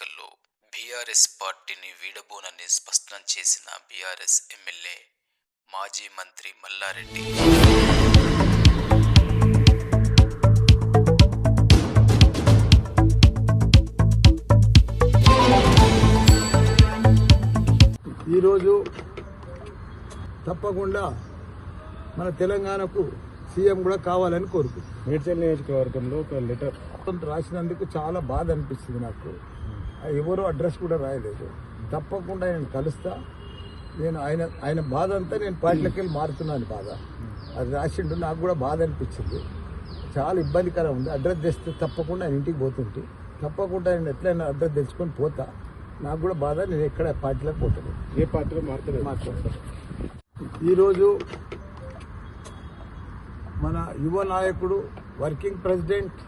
ఎన్నికల్లో బీఆర్ఎస్ పార్టీని వీడబోనని స్పష్టం చేసిన బీఆర్ఎస్ ఎమ్మెల్యే మాజీ మంత్రి మల్లారెడ్డి ఈరోజు తప్పకుండా మన తెలంగాణకు సీఎం కూడా కావాలని కోరుకుంటున్నాను. మేడ్చల్ నియోజకవర్గంలో ఒక లెటర్ రాసినందుకు చాలా బాధ అనిపిస్తుంది నాకు. ఎవరో అడ్రస్ కూడా రాయలేదు. తప్పకుండా నేను కలుస్తా. నేను ఆయన బాధ అంతా నేను పార్టీలోకి వెళ్ళి మారుతున్నాను బాధ. అది రాసిండు, నాకు కూడా బాధ అనిపించింది. చాలా ఇబ్బందికరం ఉంది. అడ్రస్ తెస్తే తప్పకుండా ఆయన ఇంటికి పోతుంటే తప్పకుండా నేను ఎట్లయినా అడ్రస్ తెచ్చుకొని పోతా. నాకు కూడా బాధ. నేను ఎక్కడ పార్టీలోకి పోతాను. ఏ పార్టీలో మాట్లాడతాను. ఈరోజు మన యువ నాయకుడు వర్కింగ్ ప్రెసిడెంట్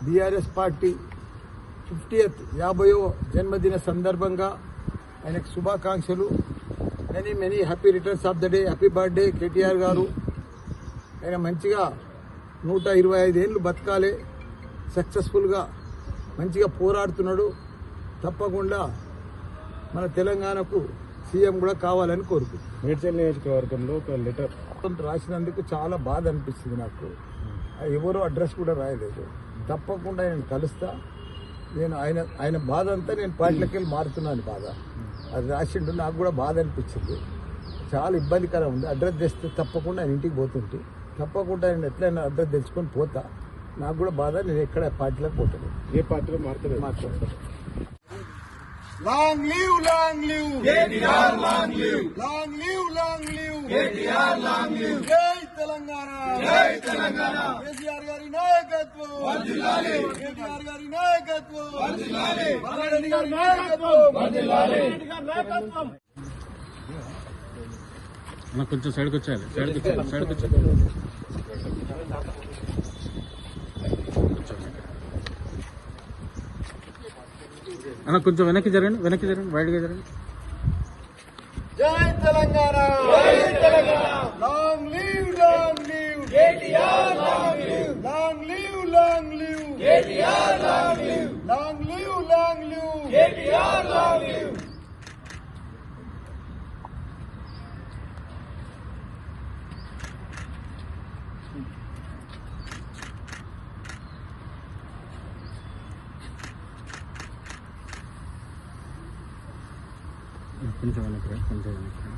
బీఆర్ఎస్ పార్టీ 50వ జన్మదిన సందర్భంగా ఆయనకు శుభాకాంక్షలు. Many happy returns of the day. Happy birthday KTR గారు. ఆయన మంచిగా 125 ఏళ్ళు బతకాలి. సక్సెస్ఫుల్గా మంచిగా పోరాడుతున్నాడు. తప్పకుండా మన తెలంగాణకు సీఎం కూడా కావాలని కోరుకుంటున్నాను. మేడ్చల్ నియోజకవర్గంలో ఒక లెటర్ రాసినందుకు చాలా బాధ అనిపిస్తుంది నాకు. ఎవరో అడ్రస్ కూడా రాయలేదు. తప్పకుండా నేను కలుస్తా. నేను ఆయన బాధ అంతా నేను పార్టీలోకి వెళ్ళి మారుతున్నాను బాధ. అది రాసిండు, నాకు కూడా బాధ అనిపించింది. చాలా ఇబ్బందికరం ఉంది. అడ్రస్ తెస్తే తప్పకుండా ఆయన ఇంటికి పోతుంటే తప్పకుండా నేను ఎట్లయినా అడ్రస్ తెచ్చుకొని పోతా. నాకు కూడా బాధ. నేను ఎక్కడ పార్టీలోకి పోతాను. ఏ పార్టీలో మాట్లాడతాను. Long live, long live, KTR, long live, long live, long live, KTR, long live. Jai Telangana, Jai Telangana. KCR గారి నాయకత్వం వర్ధిల్లాలి. KTR గారి నాయకత్వం వర్ధిల్లాలి. మల్లారెడ్డి గారి నాయకత్వం వర్ధిల్లాలి. అన్న కొంచెం సైడ్కి వచ్చేయాలి. సైడ్కి వచ్చేయాలి. అన్న కొంచెం వెనక్కి జరగండి. వైడ్గా జరగండి. జై తెలంగాణ, జై Telangana. Long live, long live, KTR, long live, long live, long live, KTR, long live, long live, long live, KTR, long live. కొంచెం వెనక్కి.